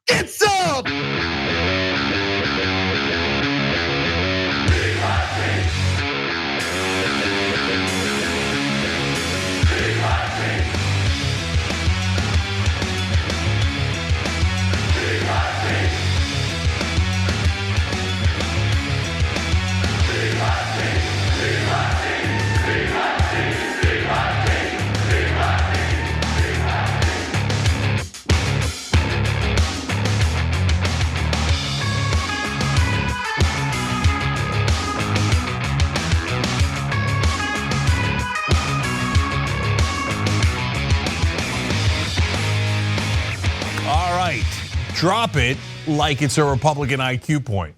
It's up! Drop it like it's a Republican IQ point.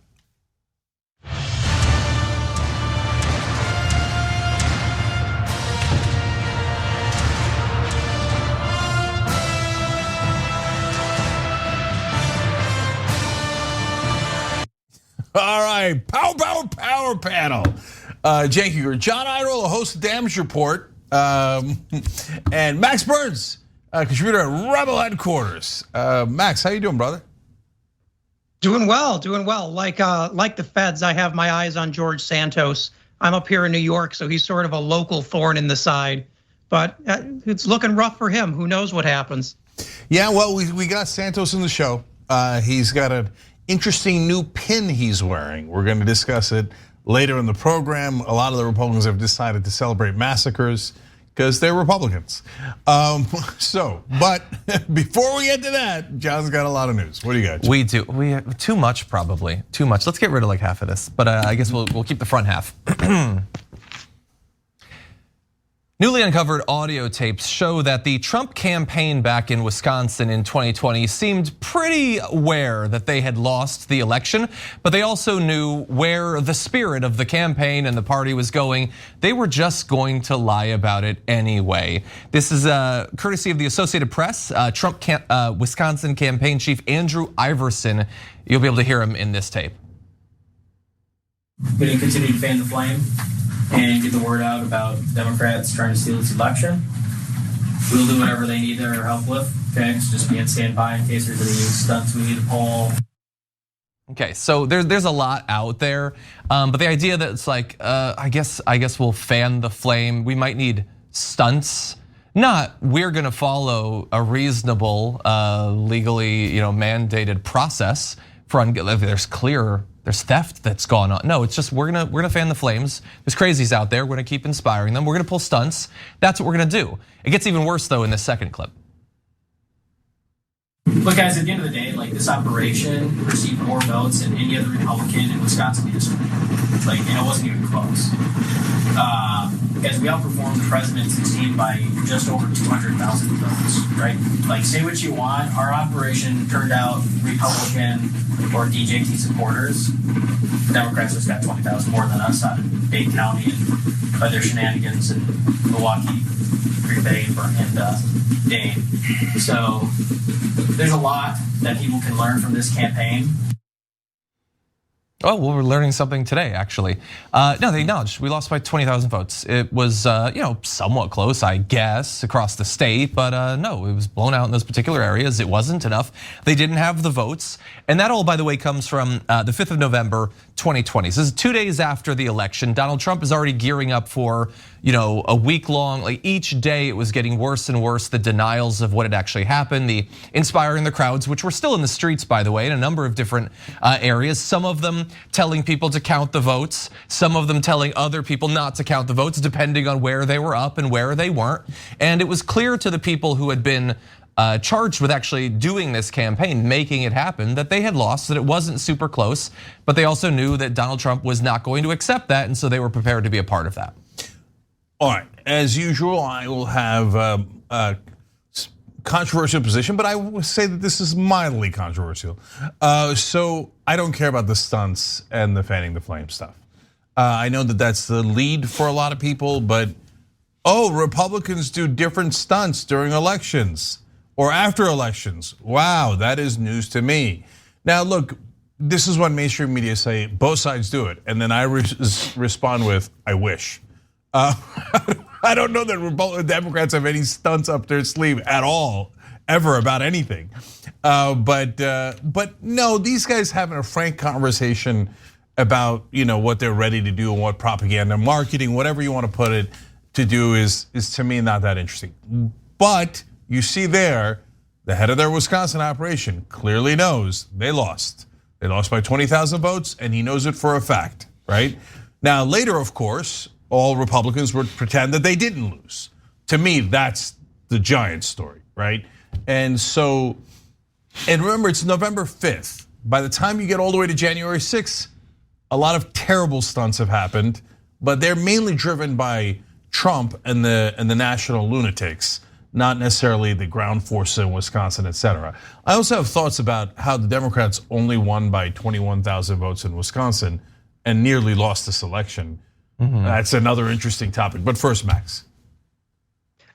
All right, power panel. Cenk, Uygur, John Iadarola, host of Damage Report, and Max Burns, contributor at Rebel Headquarters. Max, how you doing, brother? Doing well. Like the feds, I have my eyes on George Santos. I'm up here in New York, so he's sort of a local thorn in the side. But it's looking rough for him. Who knows what happens? Yeah, well, we got Santos in the show. He's got an interesting new pin he's wearing. We're going to discuss it later in the program. A lot of the Republicans have decided to celebrate massacres because they're Republicans. But before we get to that, John's got a lot of news. What do you got? We do. We have too much, probably too much. Let's get rid of like half of this, but I guess we'll keep the front half. Newly uncovered audio tapes show that the Trump campaign back in Wisconsin in 2020 seemed pretty aware that they had lost the election, but they also knew where the spirit of the campaign and the party was going. They were just going to lie about it anyway. This is courtesy of the Associated Press. Trump Wisconsin campaign chief Andrew Iverson. You'll be able to hear him in this tape. Going to continue to fan the flame and get the word out about Democrats trying to steal this election. We'll do whatever they need their help with. Okay, so just be on standby in case there's any stunts we need to pull. Okay, so there's a lot out there, but the idea that it's like, I guess we'll fan the flame. We might need stunts. Not we're going to follow a reasonable, legally mandated process for there's theft that's gone on. No, it's just we're gonna fan the flames. There's crazies out there. We're gonna keep inspiring them. We're gonna pull stunts. That's what we're gonna do. It gets even worse though in this second clip. Look, guys, at the end of the day, like this operation received more votes than any other Republican in Wisconsin history. Like, and it wasn't even close. Guys, we outperformed the president's team by just over 200,000 votes, right? Like, say what you want. Our operation turned out Republican or DJT supporters. Democrats just got 20,000 more than us out of Dade County and by their shenanigans in Milwaukee, Green Bay, and Dane. So there's a lot that people can learn from this campaign. Oh, well, we're learning something today, actually. No, they acknowledged we lost by 20,000 votes. It was, somewhat close, I guess, across the state, but no, it was blown out in those particular areas. It wasn't enough. They didn't have the votes, and that all, by the way, comes from the 5th of November, 2020. So this is 2 days after the election. Donald Trump is already gearing up for, a week long. Like each day, it was getting worse and worse. The denials of what had actually happened, the inspiring the crowds, which were still in the streets, by the way, in a number of different areas. Some of them telling people to count the votes, some of them telling other people not to count the votes, depending on where they were up and where they weren't. And it was clear to the people who had been charged with actually doing this campaign, making it happen, that they had lost, that it wasn't super close, but they also knew that Donald Trump was not going to accept that, and so they were prepared to be a part of that. All right, as usual, I will have a controversial position, but I will say that this is mildly controversial. So I don't care about the stunts and the fanning the flame stuff. I know that that's the lead for a lot of people, but Republicans do different stunts during elections or after elections. Wow, that is news to me. Now look, this is what mainstream media say, both sides do it, and then I respond with, I wish. I don't know that Democrats have any stunts up their sleeve at all, ever, about anything. But no, these guys having a frank conversation about what they're ready to do and what propaganda, marketing, whatever you want to put it, to do is to me not that interesting. But you see there, the head of their Wisconsin operation clearly knows they lost. They lost by 20,000 votes, and he knows it for a fact, right? Now later, of course, all Republicans would pretend that they didn't lose. To me, that's the giant story, right? And remember, it's November 5th. By the time you get all the way to January 6th, a lot of terrible stunts have happened, but they're mainly driven by Trump and the national lunatics, not necessarily the ground force in Wisconsin, et cetera. I also have thoughts about how the Democrats only won by 21,000 votes in Wisconsin and nearly lost this election. That's another interesting topic. But first, Max.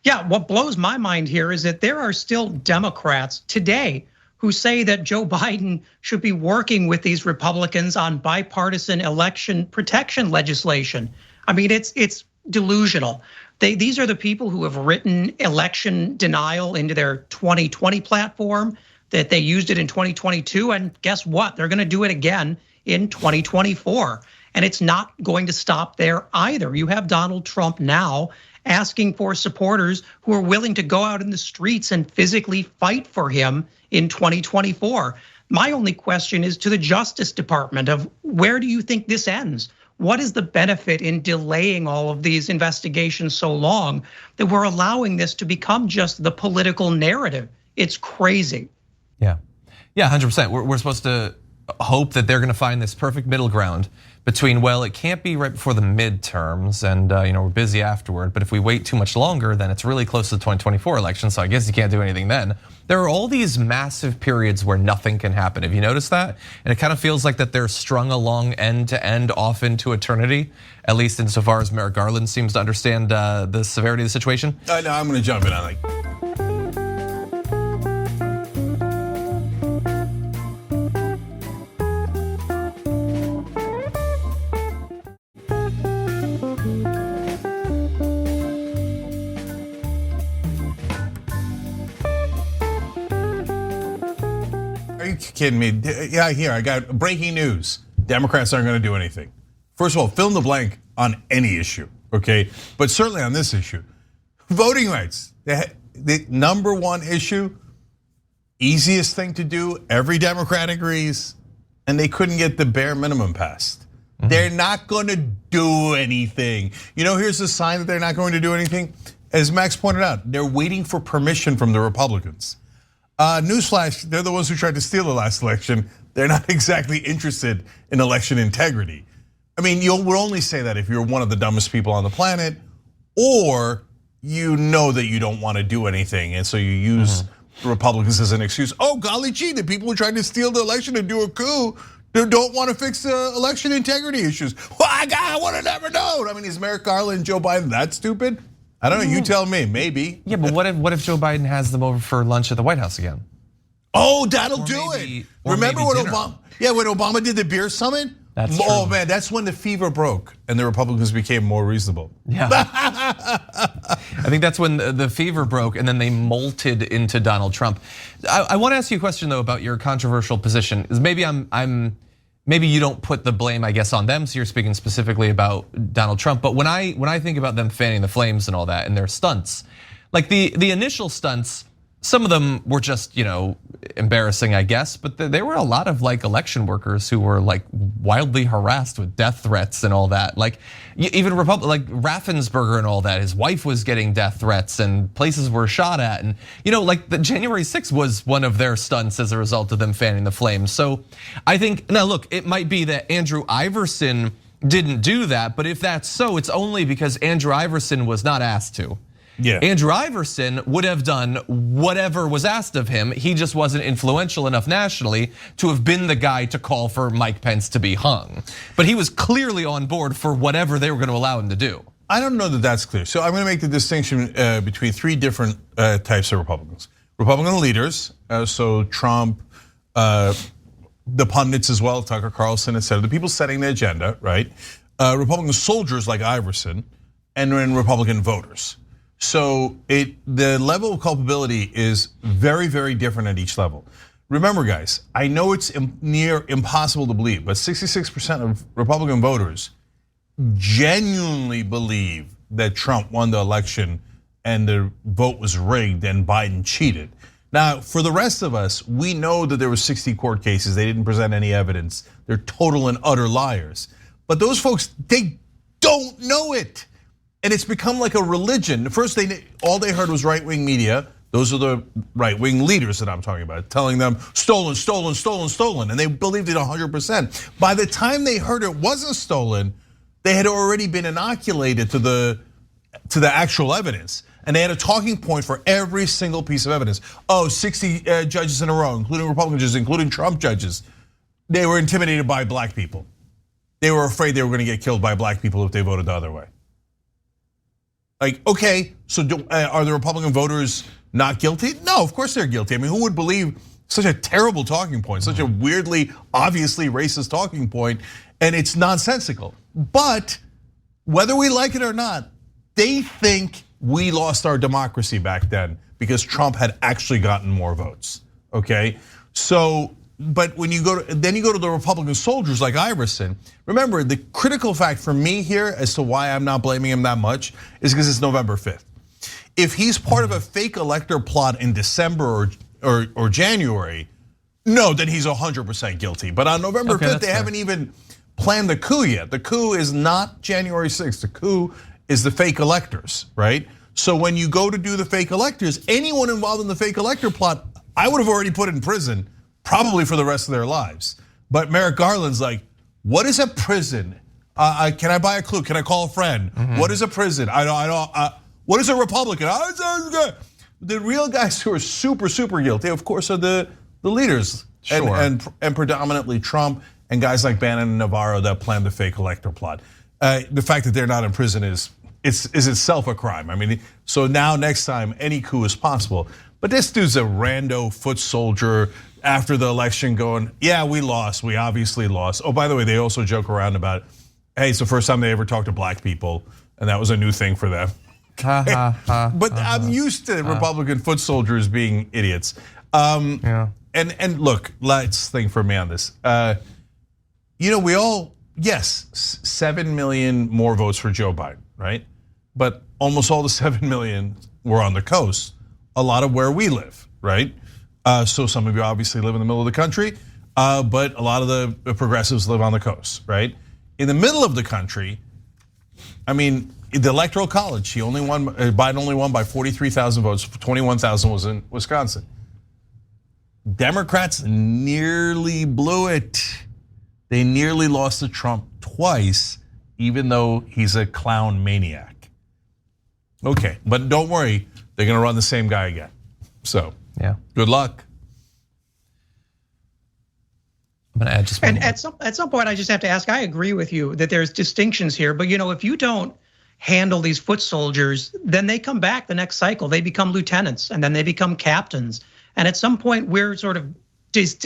Yeah, what blows my mind here is that there are still Democrats today who say that Joe Biden should be working with these Republicans on bipartisan election protection legislation. I mean, it's delusional. These are the people who have written election denial into their 2020 platform, that they used it in 2022, and guess what? They're gonna do it again in 2024. And it's not going to stop there either. You have Donald Trump now asking for supporters who are willing to go out in the streets and physically fight for him in 2024. My only question is to the Justice Department of where do you think this ends? What is the benefit in delaying all of these investigations so long that we're allowing this to become just the political narrative? It's crazy. Yeah, 100%. We're supposed to hope that they're gonna find this perfect middle ground between, well, it can't be right before the midterms and we're busy afterward, but if we wait too much longer, then it's really close to the 2024 election, so I guess you can't do anything then. There are all these massive periods where nothing can happen. Have you noticed that? And it kind of feels like that they're strung along end to end off into eternity, at least insofar as Merrick Garland seems to understand the severity of the situation. No, I'm gonna jump in on like. Are you kidding me? Yeah, here, I got breaking news. Democrats aren't gonna do anything. First of all, fill in the blank on any issue, okay? But certainly on this issue. Voting rights, the number one issue, easiest thing to do, every Democrat agrees, and they couldn't get the bare minimum passed. They're not gonna do anything. Here's the sign that they're not going to do anything. As Max pointed out, they're waiting for permission from the Republicans. Newsflash, they're the ones who tried to steal the last election. They're not exactly interested in election integrity. I mean, you will only say that if you're one of the dumbest people on the planet, or you know that you don't want to do anything, and so you use the Republicans as an excuse. Oh, golly gee, the people who tried to steal the election and do a coup, they don't want to fix the election integrity issues. Well, I would have never known. I mean, is Merrick Garland and Joe Biden that stupid? I don't know, you tell me, maybe. Yeah, but what if Joe Biden has them over for lunch at the White House again? Oh, that'll do it. Remember when Obama did the beer summit? That's true. Oh man, that's when the fever broke and the Republicans became more reasonable. Yeah. I think that's when the fever broke and then they molted into Donald Trump. I want to ask you a question though about your controversial position. Maybe maybe you don't put the blame, I guess, on them, so you're speaking specifically about Donald Trump. But when I think about them fanning the flames and all that and their stunts, like the initial stunts, some of them were just, embarrassing, I guess, but there were a lot of like election workers who were like wildly harassed with death threats and all that. Like even like Raffensperger and all that, his wife was getting death threats and places were shot at. And like the January 6th was one of their stunts as a result of them fanning the flames. So I think, now look, it might be that Andrew Iverson didn't do that, but if that's so, it's only because Andrew Iverson was not asked to. Yeah. Andrew Iverson would have done whatever was asked of him. He just wasn't influential enough nationally to have been the guy to call for Mike Pence to be hung. But he was clearly on board for whatever they were going to allow him to do. I don't know that that's clear. So I'm going to make the distinction between three different types of Republicans. Republican leaders, so Trump, the pundits as well, Tucker Carlson, et cetera, the people setting the agenda, right? Republican soldiers like Iverson, and then Republican voters. So the level of culpability is very, very different at each level. remember guys, I know it's near impossible to believe, but 66% of Republican voters genuinely believe that Trump won the election and the vote was rigged and Biden cheated. Now, for the rest of us, we know that there were 60 court cases. They didn't present any evidence. They're total and utter liars. But those folks, they don't know it. And it's become like a religion. First, all they heard was right-wing media. Those are the right-wing leaders that I'm talking about, telling them stolen, stolen, stolen, stolen. And they believed it 100%. By the time they heard it wasn't stolen, they had already been inoculated to the actual evidence. And they had a talking point for every single piece of evidence. 60 judges in a row, including Republican judges, including Trump judges. They were intimidated by black people. They were afraid they were gonna get killed by black people if they voted the other way. Like, okay, so are the Republican voters not guilty? No, of course they're guilty. I mean, who would believe such a terrible talking point, such a weirdly, obviously racist talking point, and it's nonsensical. But whether we like it or not, they think we lost our democracy back then because Trump had actually gotten more votes, okay? So, but when you go to, then you go to the Republican soldiers like Iverson, remember the critical fact for me here as to why I'm not blaming him that much is because it's November 5th. If he's part of a fake elector plot in December or January, no, then he's 100% guilty. But on November 5th, they haven't even planned the coup yet. The coup is not January 6th, the coup is the fake electors, right? So when you go to do the fake electors, anyone involved in the fake elector plot, I would have already put in prison, probably for the rest of their lives. But Merrick Garland's like, what is a prison? Can I buy a clue? Can I call a friend? What is a prison? I don't. What is a Republican? The real guys who are super, super guilty, of course, are the leaders, sure. and predominantly Trump and guys like Bannon and Navarro that planned the fake elector plot. The fact that they're not in prison is itself a crime. I mean, so now next time any coup is possible. But this dude's a rando foot soldier after the election going, yeah, we lost, we obviously lost. Oh, by the way, they also joke around about, hey, it's the first time they ever talked to black people, and that was a new thing for them. But I'm used to Republican foot soldiers being idiots. Yeah. And look, let's think for me on this. We all, yes, 7 million more votes for Joe Biden, right? But almost all the 7 million were on the coast, a lot of where we live, right? So some of you obviously live in the middle of the country, but a lot of the progressives live on the coast, right? In the middle of the country, I mean, the Electoral College, Biden only won by 43,000 votes, 21,000 was in Wisconsin. Democrats nearly blew it. They nearly lost to Trump twice, even though he's a clown maniac. Okay, but don't worry, they're gonna run the same guy again. So, yeah, good luck. I'm gonna add just one more. At some point, I just have to ask. I agree with you that there's distinctions here, but if you don't handle these foot soldiers, then they come back the next cycle. They become lieutenants, and then they become captains. And at some point, we're sort of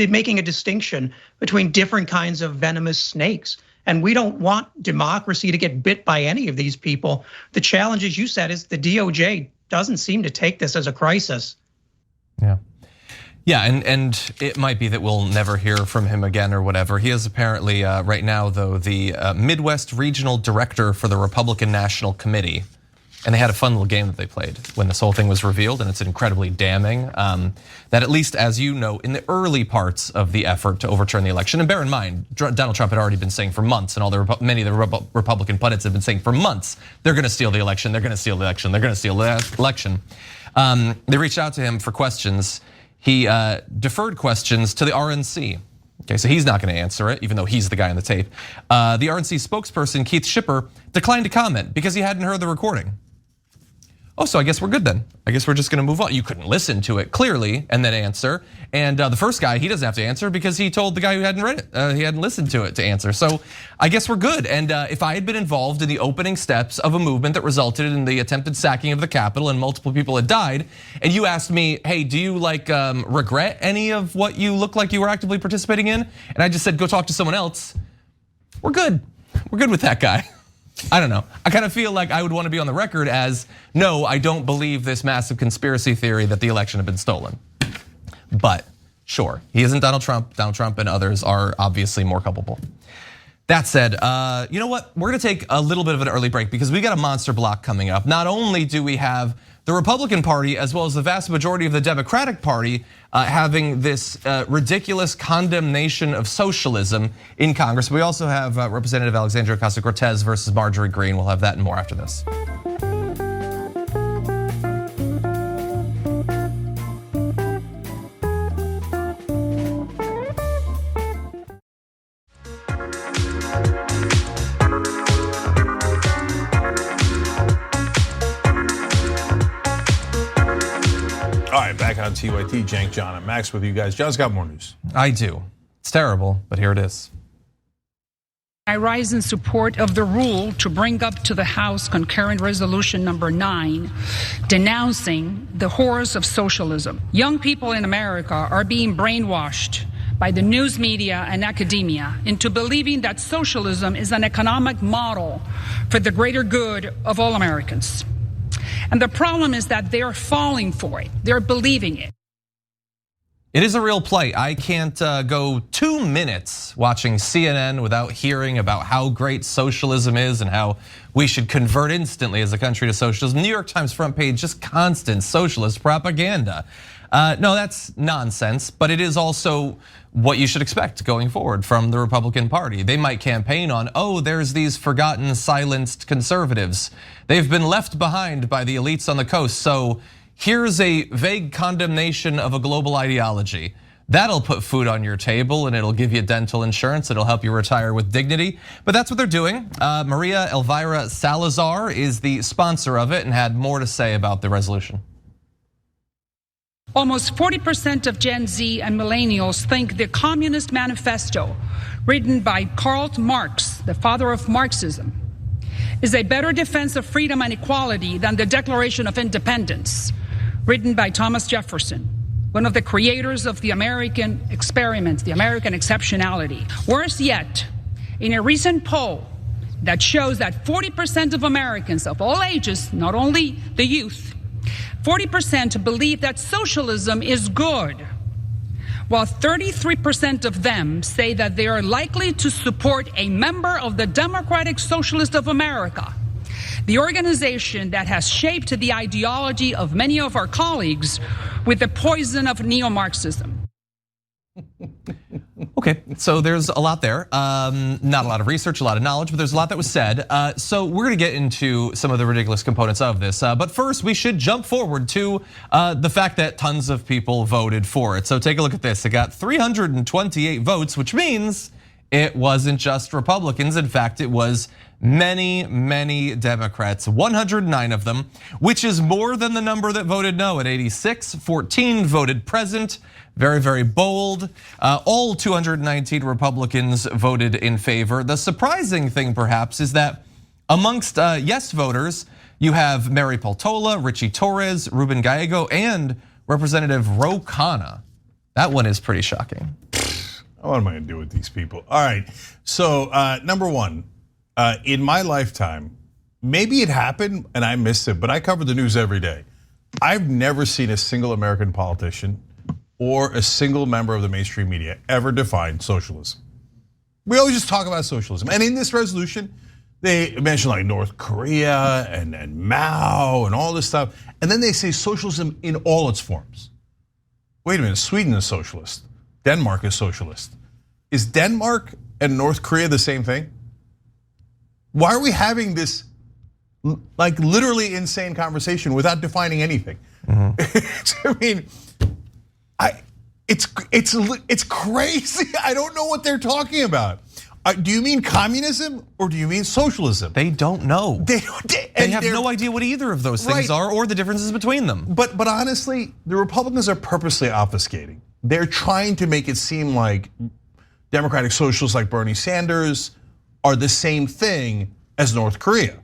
making a distinction between different kinds of venomous snakes. And we don't want democracy to get bit by any of these people. The challenge, as you said, is the DOJ doesn't seem to take this as a crisis. Yeah, and it might be that we'll never hear from him again or whatever. He is apparently right now, though, the Midwest Regional Director for the Republican National Committee. And they had a fun little game that they played when this whole thing was revealed, and it's incredibly damning. That at least, as you know, in the early parts of the effort to overturn the election, and bear in mind, Donald Trump had already been saying for months, and many of the Republican pundits have been saying for months, they're gonna steal the election, they're gonna steal the election, they're gonna steal the election. They reached out to him for questions. He deferred questions to the RNC. Okay, so he's not gonna answer it, even though he's the guy on the tape. The RNC spokesperson, Keith Schipper, declined to comment because he hadn't heard the recording. Oh, so I guess we're good then. I guess we're just gonna move on. You couldn't listen to it clearly and then answer. And the first guy, he doesn't have to answer because he told the guy who hadn't read it, he hadn't listened to it to answer. So I guess we're good. And if I had been involved in the opening steps of a movement that resulted in the attempted sacking of the Capitol and multiple people had died, and you asked me, hey, do you regret any of what you look like you were actively participating in? And I just said, go talk to someone else. We're good. We're good with that guy. I don't know. I kind of feel like I would want to be on the record as, no, I don't believe this massive conspiracy theory that the election had been stolen. But Sure, he isn't Donald Trump. Donald Trump and others are obviously more culpable. That said, you know what? We're gonna take a little bit of an early break because we got a monster block coming up. Not only do we have the Republican Party as well as the vast majority of the Democratic Party having this ridiculous condemnation of socialism in Congress, we also have Representative Alexandria Ocasio-Cortez versus Marjorie Greene. We'll have that and more after this. All right, back on TYT, Cenk, John, and Max with you guys. John's got more news. I do. It's terrible, but here it is. I rise in support of the rule to bring up to the House concurrent resolution number 9, denouncing the horrors of socialism. Young people in America are being brainwashed by the news media and academia into believing that socialism is an economic model for the greater good of all Americans. And the problem is that they're falling for it. They're believing it. It is a real plight. I can't go 2 minutes watching CNN without hearing about how great socialism is and how we should convert instantly as a country to socialism. New York Times front page, just constant socialist propaganda. No, that's nonsense, but it is also what you should expect going forward from the Republican Party. They might campaign on, oh, there's these forgotten, silenced conservatives. They've been left behind by the elites on the coast, so here's a vague condemnation of a global ideology. That'll put food on your table and it'll give you dental insurance. It'll help you retire with dignity. But that's what they're doing. Maria Elvira Salazar is the sponsor of it and had more to say about the resolution. Almost 40% of Gen Z and millennials think the Communist Manifesto, written by Karl Marx, the father of Marxism, is a better defense of freedom and equality than the Declaration of Independence, written by Thomas Jefferson, one of the creators of the American experiment, the American exceptionality. Worse yet, in a recent poll that shows that 40% of Americans of all ages, not only the youth, 40% believe that socialism is good, while 33% of them say that they are likely to support a member of the Democratic Socialist of America, the organization that has shaped the ideology of many of our colleagues with the poison of neo-Marxism. Okay, so there's a lot there. Not a lot of research, a lot of knowledge, but there's a lot that was said. So we're gonna get into some of the ridiculous components of this. But first, we should jump forward to the fact that tons of people voted for it. So take a look at this. It got 328 votes, which means it wasn't just Republicans. In fact, it was many Democrats, 109 of them, which is more than the number that voted no at 86. 14 voted present. Very bold. All 219 Republicans voted in favor. The surprising thing, perhaps, is that amongst yes voters, you have Mary Peltola, Richie Torres, Ruben Gallego, and Representative Ro Khanna. That one is pretty shocking. What am I gonna do with these people? All right, so number one, in my lifetime, maybe it happened and I missed it, but I cover the news every day. I've never seen a single American politician or a single member of the mainstream media ever define socialism. We always just talk about socialism. And in this resolution, they mention like North Korea and Mao and all this stuff. And then they say socialism in all its forms. Wait a minute, Sweden is socialist. Denmark is socialist. Is Denmark and North Korea the same thing? Why are we having this like literally insane conversation without defining anything? I mean, it's crazy. I don't know what they're talking about. Do you mean communism or do you mean socialism? They don't know. They have no idea what either of those things are or the differences between them. But honestly, the Republicans are purposely obfuscating. They're trying to make it seem like Democratic socialists like Bernie Sanders are the same thing as North Korea.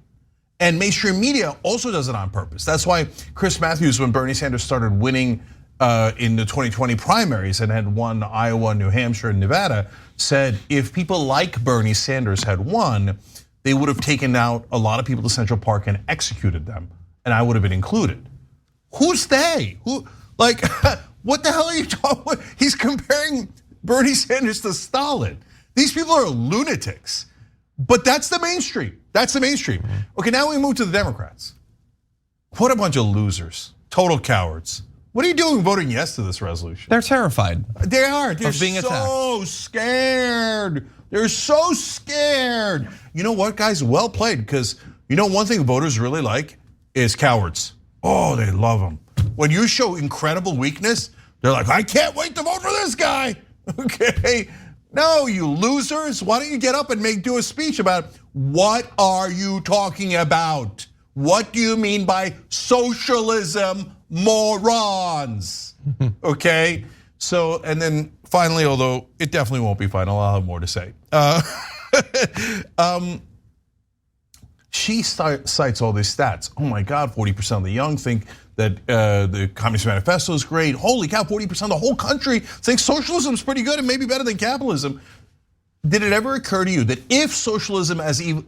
And mainstream media also does it on purpose. That's why Chris Matthews, when Bernie Sanders started winning in the 2020 primaries and had won Iowa, New Hampshire, and Nevada, said if people like Bernie Sanders had won, they would have taken out a lot of people to Central Park and executed them, and I would have been included. Who's they? Who, like, What the hell are you talking about? He's comparing Bernie Sanders to Stalin. These people are lunatics. But that's the mainstream. That's the mainstream. Okay, now we move to the Democrats. What a bunch of losers, total cowards. What are you doing voting yes to this resolution? They're terrified. They are. They're being so scared. They're so scared. You know what, guys? Well played, because you know one thing voters really like is cowards. Oh, they love them. When you show incredible weakness, they're like, I can't wait to vote for this guy. Okay. No, you losers. Why don't you get up and do a speech about what are you talking about? What do you mean by socialism, morons? Okay, so and then finally, although it definitely won't be final, I'll have more to say. She cites all these stats. Oh my God, 40% of the young think that the Communist Manifesto is great. Holy cow, 40% of the whole country thinks socialism is pretty good and maybe better than capitalism. Did it ever occur to you that if socialism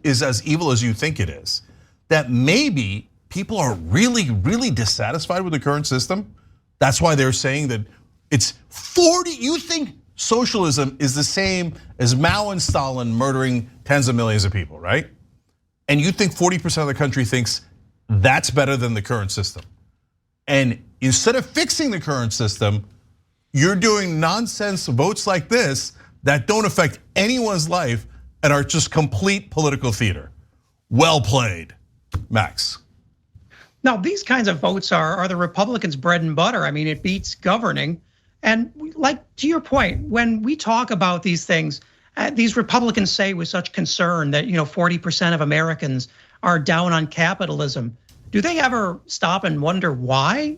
is as evil as you think it is, that maybe people are really, really dissatisfied with the current system? That's why they're saying that it's 40, you think socialism is the same as Mao and Stalin murdering tens of millions of people, right? And you think 40% of the country thinks that's better than the current system. And instead of fixing the current system, you're doing nonsense votes like this that don't affect anyone's life and are just complete political theater. Well played, Max. Now, these kinds of votes are the Republicans' bread and butter. I mean, it beats governing. And like to your point, when we talk about these things, these Republicans say with such concern that 40% of Americans are down on capitalism. Do they ever stop and wonder why?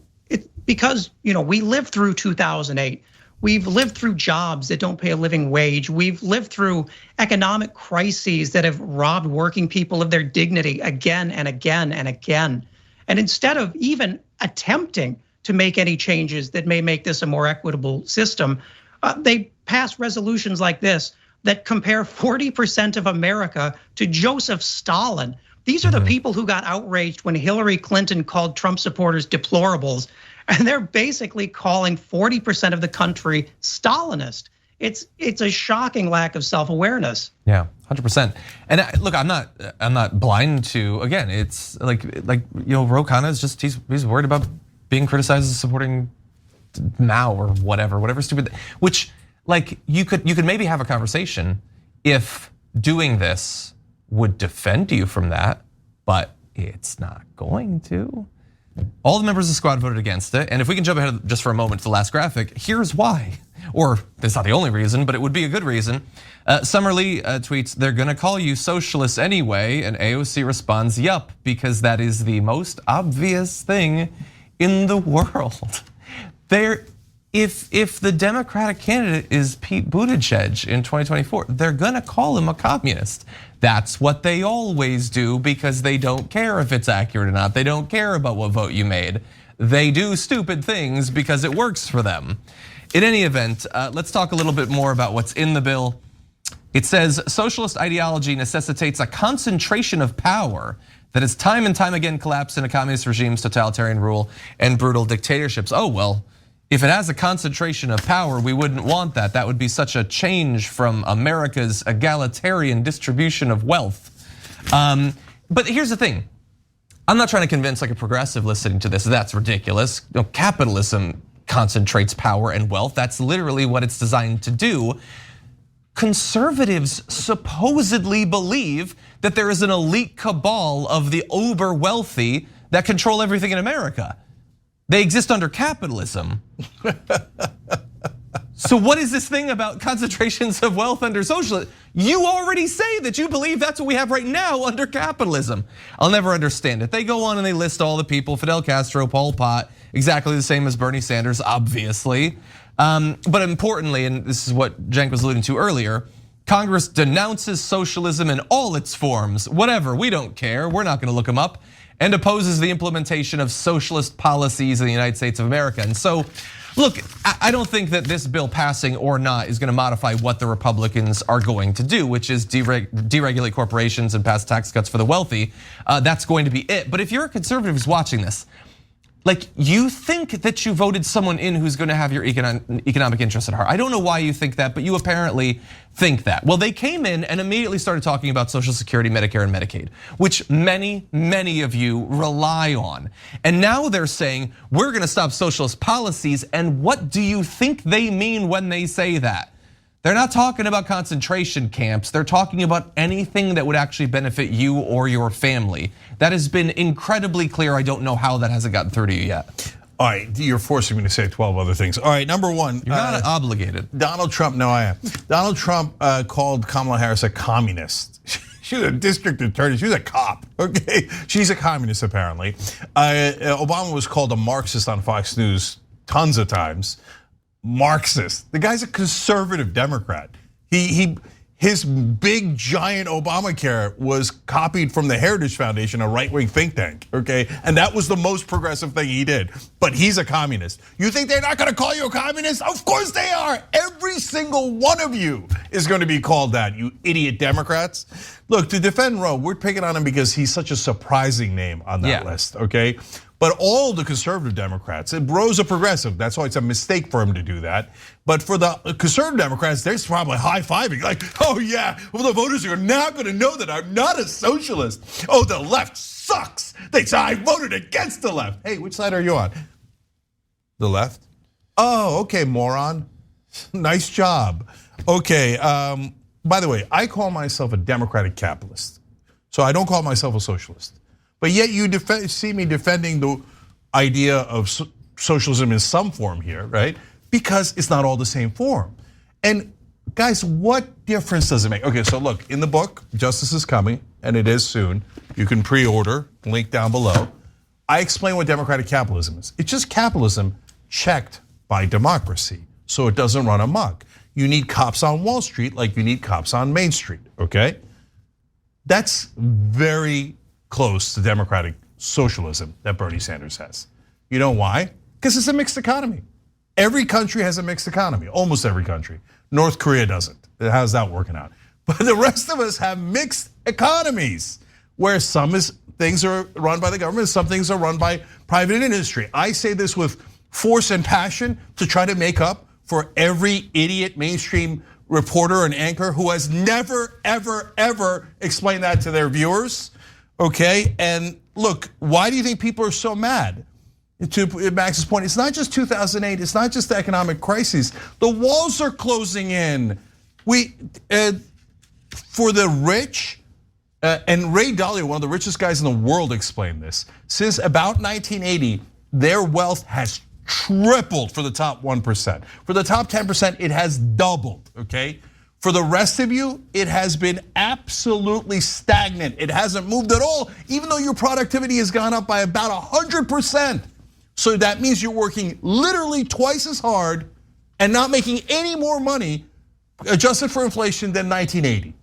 Because we lived through 2008. We've lived through jobs that don't pay a living wage. We've lived through economic crises that have robbed working people of their dignity again and again and again. And instead of even attempting to make any changes that may make this a more equitable system, they pass resolutions like this that compare 40% of America to Joseph Stalin. These are the people who got outraged when Hillary Clinton called Trump supporters deplorables. And they're basically calling 40% of the country Stalinist. It's a shocking lack of self-awareness. Yeah, 100%. And look, I'm not blind to, again, it's like Ro Khanna is just he's worried about being criticized as supporting Mao or whatever stupid, which like you could maybe have a conversation if doing this would defend you from that, but it's not going to. All the members of the squad voted against it, and if we can jump ahead just for a moment to the last graphic, here's why. Or that's not the only reason, but it would be a good reason. Summerlee tweets, they're gonna call you socialists anyway, and AOC responds, yup, because that is the most obvious thing in the world. If the Democratic candidate is Pete Buttigieg in 2024, they're gonna call him a communist. That's what they always do because they don't care if it's accurate or not. They don't care about what vote you made. They do stupid things because it works for them. In any event, let's talk a little bit more about what's in the bill. It says socialist ideology necessitates a concentration of power that has time and time again collapsed in a communist regime's totalitarian rule and brutal dictatorships. Oh, well, if it has a concentration of power, we wouldn't want that. That would be such a change from America's egalitarian distribution of wealth. But here's the thing. I'm not trying to convince like a progressive listening to this, that's ridiculous. Capitalism concentrates power and wealth. That's literally what it's designed to do. Conservatives supposedly believe that there is an elite cabal of the uber wealthy that control everything in America. They exist under capitalism. So what is this thing about concentrations of wealth under socialism? You already say that you believe that's what we have right now under capitalism. I'll never understand it. They go on and they list all the people, Fidel Castro, Pol Pot, exactly the same as Bernie Sanders, obviously. But importantly, and this is what Cenk was alluding to earlier, Congress denounces socialism in all its forms. Whatever, we don't care, we're not gonna look them up. And opposes the implementation of socialist policies in the United States of America. And so, look, I don't think that this bill passing or not is gonna modify what the Republicans are going to do, which is deregulate corporations and pass tax cuts for the wealthy. That's going to be it. But if you're a conservative who's watching this, Like, you think that you voted someone in who's gonna have your economic interests at heart. I don't know why you think that, but you apparently think that. Well, they came in and immediately started talking about Social Security, Medicare, and Medicaid, which many of you rely on. And now they're saying, we're gonna stop socialist policies, and what do you think they mean when they say that? They're not talking about concentration camps. They're talking about anything that would actually benefit you or your family. That has been incredibly clear. I don't know how that hasn't gotten through to you yet. All right, you're forcing me to say 12 other things. All right, number one. You're not obligated. Donald Trump, no I am. Donald Trump called Kamala Harris a communist. She was a district attorney, she was a cop, okay? She's a communist apparently. Obama was called a Marxist on Fox News tons of times. Marxist. The guy's a conservative Democrat. His big giant Obamacare was copied from the Heritage Foundation, a right-wing think tank, okay? And that was the most progressive thing he did. But he's a communist. You think they're not gonna call you a communist? Of course they are. Every single one of you is gonna be called that, you idiot Democrats. Look, to defend Roe, we're picking on him because he's such a surprising name on that list, okay? But all the conservative Democrats, Roe's a progressive, that's why it's a mistake for him to do that. But for the conservative Democrats, they're probably high-fiving, like, oh yeah, well the voters are now gonna know that I'm not a socialist. Oh, the left sucks. They say I voted against the left. Hey, which side are you on? The left? Oh, okay, moron. Nice job. Okay, by the way, I call myself a democratic capitalist. So I don't call myself a socialist. But yet you see me defending the idea of socialism in some form here, right? Because it's not all the same form. And guys, what difference does it make? Okay, so look, in the book, Justice is Coming, and it is soon. You can pre-order, link down below. I explain what democratic capitalism is. It's just capitalism checked by democracy, so it doesn't run amok. You need cops on Wall Street like you need cops on Main Street, okay? That's very close to democratic socialism that Bernie Sanders has. You know why? Because it's a mixed economy. Every country has a mixed economy, almost every country. North Korea doesn't. How's that working out? But the rest of us have mixed economies where some things are run by the government, some things are run by private industry. I say this with force and passion to try to make up for every idiot mainstream reporter and anchor who has never, ever explained that to their viewers. Okay, and look, why do you think people are so mad? To Max's point, it's not just 2008, it's not just the economic crises. The walls are closing in. For the rich, and Ray Dalio, one of the richest guys in the world, explained this. Since about 1980, their wealth has tripled for the top 1%. For the top 10%, it has doubled, okay? For the rest of you, it has been absolutely stagnant. It hasn't moved at all, even though your productivity has gone up by about 100%. So that means you're working literally twice as hard and not making any more money, adjusted for inflation, than 1980.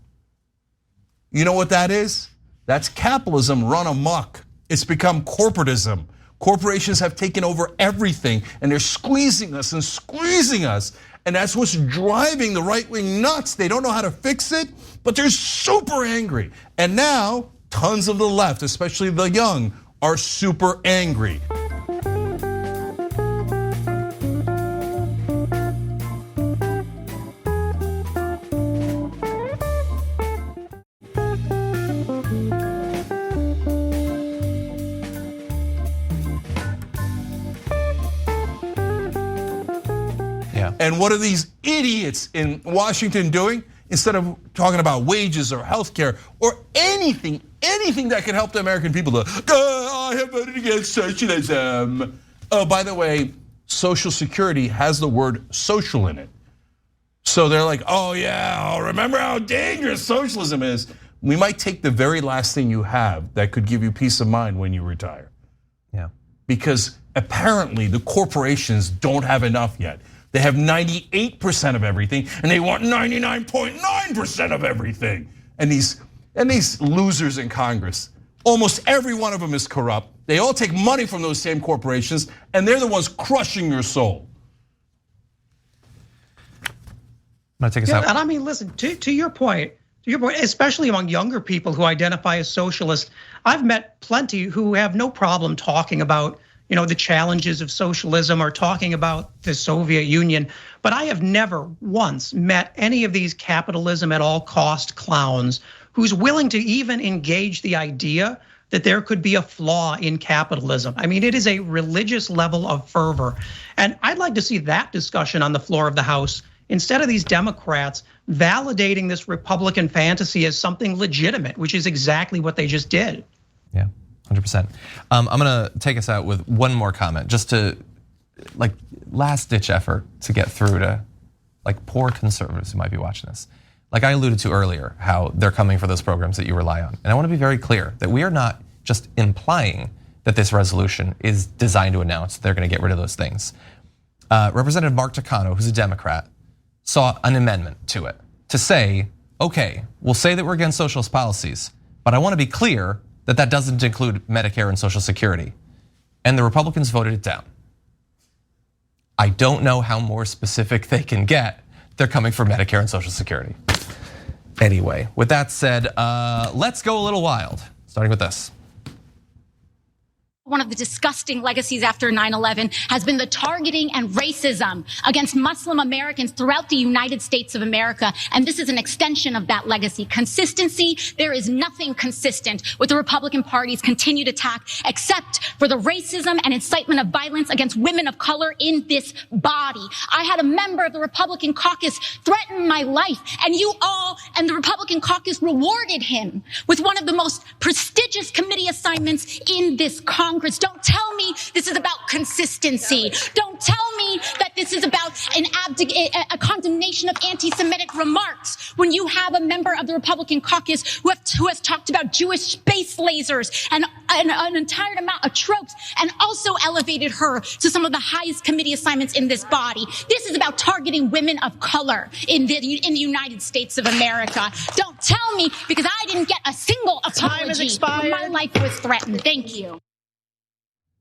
You know what that is? That's capitalism run amok. It's become corporatism. Corporations have taken over everything and they're squeezing us and squeezing us. And that's what's driving the right wing nuts. They don't know how to fix it, but they're super angry. And now, tons of the left, especially the young, are super angry. And what are these idiots in Washington doing? Instead of talking about wages or healthcare or anything that can help the American people, I have voted against socialism. Oh, by the way, Social Security has the word social in it. So they're like, oh yeah, remember how dangerous socialism is. We might take the very last thing you have that could give you peace of mind when you retire. Yeah. Because apparently the corporations don't have enough yet. They have 98% of everything, and they want 99.9% of everything. And these losers in Congress, almost every one of them is corrupt. They all take money from those same corporations, and they're the ones crushing your soul. I'm gonna take us out. And I mean, listen, to your point, especially among younger people who identify as socialist, I've met plenty who have no problem talking about, the challenges of socialism or talking about the Soviet Union. But I have never once met any of these capitalism at all cost clowns who's willing to even engage the idea that there could be a flaw in capitalism. I mean, it is a religious level of fervor. And I'd like to see that discussion on the floor of the House instead of these Democrats validating this Republican fantasy as something legitimate, which is exactly what they just did. Yeah, 100%. I'm gonna take us out with one more comment, just to last ditch effort to get through to poor conservatives who might be watching this. Like I alluded to earlier, how they're coming for those programs that you rely on. And I wanna be very clear that we are not just implying that this resolution is designed to announce they're gonna get rid of those things. Representative Mark Takano, who's a Democrat, saw an amendment to it to say, okay, we'll say that we're against socialist policies, but I wanna be clear that that doesn't include Medicare and Social Security. And the Republicans voted it down. I don't know how more specific they can get. They're coming for Medicare and Social Security. Anyway, with that said, let's go a little wild, starting with this. One of the disgusting legacies after 9/11 has been the targeting and racism against Muslim Americans throughout the United States of America. And this is an extension of that legacy. Consistency, there is nothing consistent with the Republican Party's continued attack except for the racism and incitement of violence against women of color in this body. I had a member of the Republican caucus threaten my life, and you all and the Republican caucus rewarded him with one of the most prestigious committee assignments in this Congress. Don't tell me this is about consistency. Don't tell me that this is about a condemnation of anti-Semitic remarks when you have a member of the Republican caucus who has talked about Jewish space lasers and an entire amount of tropes, and also elevated her to some of the highest committee assignments in this body. This is about targeting women of color in the United States of America. Don't tell me, because I didn't get a single apology. Time has expired. When my life was threatened. Thank you.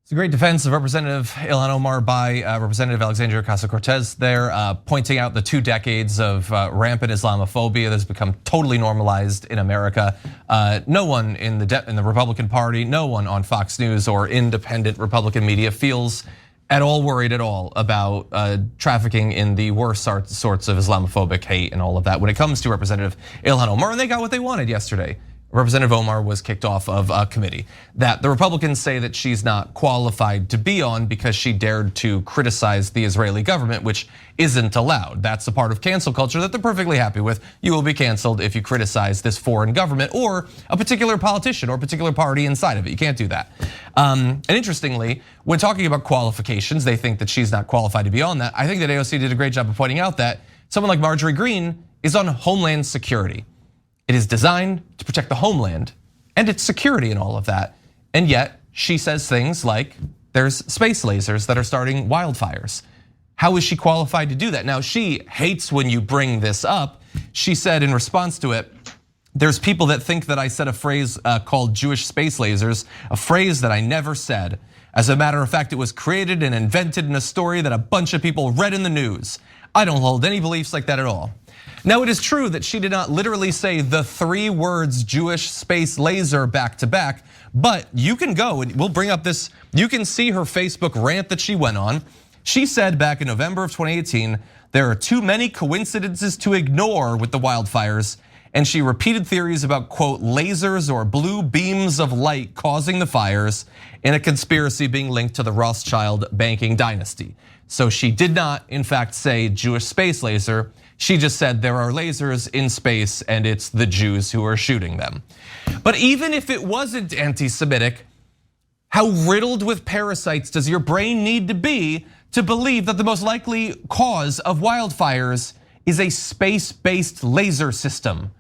It's a great defense of Representative Ilhan Omar by Representative Alexandria Ocasio-Cortez there, pointing out the 2 decades of rampant Islamophobia that's become totally normalized in America. No one in the Republican Party, no one on Fox News or independent Republican media feels at all worried at all about trafficking in the worst sorts of Islamophobic hate and all of that when it comes to Representative Ilhan Omar, and they got what they wanted yesterday. Representative Omar was kicked off of a committee that the Republicans say that she's not qualified to be on because she dared to criticize the Israeli government, which isn't allowed. That's a part of cancel culture that they're perfectly happy with. You will be canceled if you criticize this foreign government or a particular politician or a particular party inside of it. You can't do that. And interestingly, when talking about qualifications, they think that she's not qualified to be on that. I think that AOC did a great job of pointing out that someone like Marjorie Greene is on Homeland Security. It is designed to protect the homeland and its security and all of that. And yet she says things like there's space lasers that are starting wildfires. How is she qualified to do that? Now, she hates when you bring this up. She said in response to it, there's people that think that I said a phrase called Jewish space lasers, a phrase that I never said. As a matter of fact, it was created and invented in a story that a bunch of people read in the news. I don't hold any beliefs like that at all. Now, it is true that she did not literally say the 3 words Jewish space laser back to back, but you can go and we'll bring up this, you can see her Facebook rant that she went on. She said back in November of 2018, there are too many coincidences to ignore with the wildfires. And she repeated theories about, quote, lasers or blue beams of light causing the fires in a conspiracy being linked to the Rothschild banking dynasty. So she did not, in fact, say Jewish space laser. She just said there are lasers in space and it's the Jews who are shooting them. But even if it wasn't anti-Semitic, how riddled with parasites does your brain need to be to believe that the most likely cause of wildfires is a space-based laser system?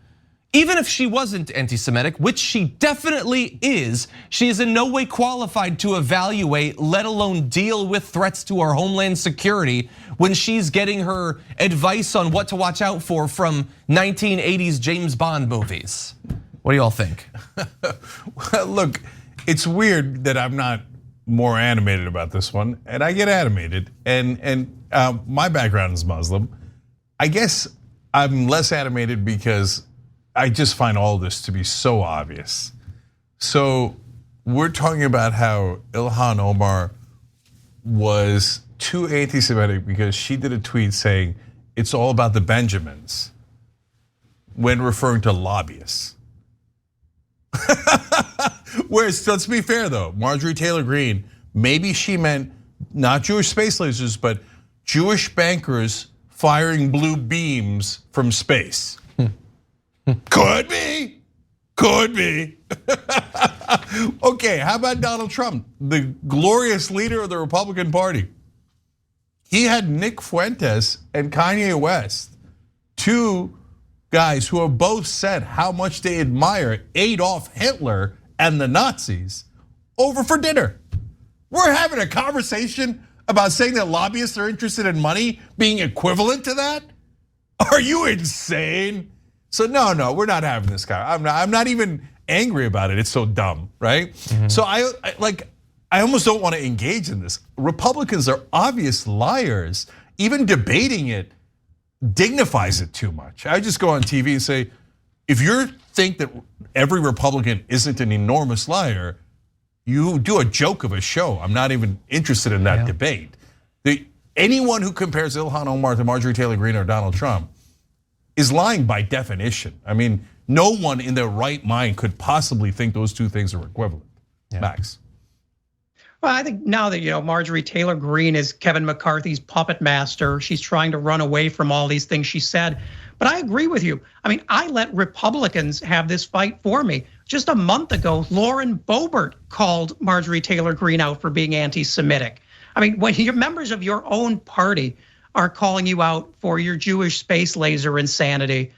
Even if she wasn't anti-Semitic, which she definitely is, she is in no way qualified to evaluate, let alone deal with threats to our homeland security when she's getting her advice on what to watch out for from 1980s James Bond movies. What do y'all think? Well, look, it's weird that I'm not more animated about this one, and I get animated, and my background is Muslim. I guess I'm less animated because I just find all this to be so obvious. So we're talking about how Ilhan Omar was too anti-Semitic because she did a tweet saying it's all about the Benjamins when referring to lobbyists. Whereas, let's be fair though, Marjorie Taylor Greene, maybe she meant not Jewish space lasers, but Jewish bankers firing blue beams from space. Could be. Okay, how about Donald Trump, the glorious leader of the Republican Party? He had Nick Fuentes and Kanye West, two guys who have both said how much they admire Adolf Hitler and the Nazis, over for dinner. We're having a conversation about saying that lobbyists are interested in money being equivalent to that? Are you insane? So no, we're not having this guy. I'm not even angry about it. It's so dumb, right? So I almost don't want to engage in this. Republicans are obvious liars. Even debating it dignifies it too much. I just go on TV and say, if you think that every Republican isn't an enormous liar, you do a joke of a show. I'm not even interested in that debate. Anyone who compares Ilhan Omar to Marjorie Taylor Greene or Donald Trump is lying by definition. I mean, no one in their right mind could possibly think those two things are equivalent. Max. Well, I think now that Marjorie Taylor Greene is Kevin McCarthy's puppet master, she's trying to run away from all these things she said. But I agree with you. I mean, I let Republicans have this fight for me. Just a month ago, Lauren Boebert called Marjorie Taylor Greene out for being anti-Semitic. I mean, when your members of your own party are calling you out for your Jewish space laser insanity,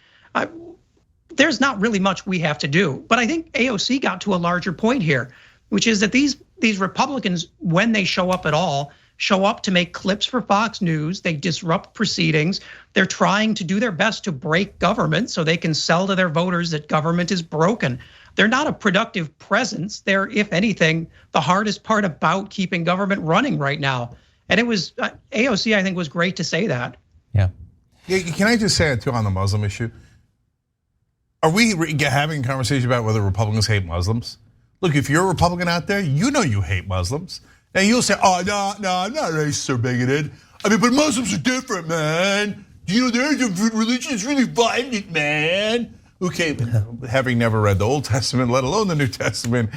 there's not really much we have to do. But I think AOC got to a larger point here, which is that these Republicans, when they show up at all, show up to make clips for Fox News. They disrupt proceedings. They're trying to do their best to break government so they can sell to their voters that government is broken. They're not a productive presence. They're, if anything, the hardest part about keeping government running right now. And it was, AOC, I think, was great to say that. Yeah. Can I just say it too on the Muslim issue? Are we having a conversation about whether Republicans hate Muslims? Look, if you're a Republican out there, you know you hate Muslims. Now you'll say, oh, no, I'm not racist or bigoted. I mean, but Muslims are different, man. They're a different religion, it's really violent, man. Okay, having never read the Old Testament, let alone the New Testament,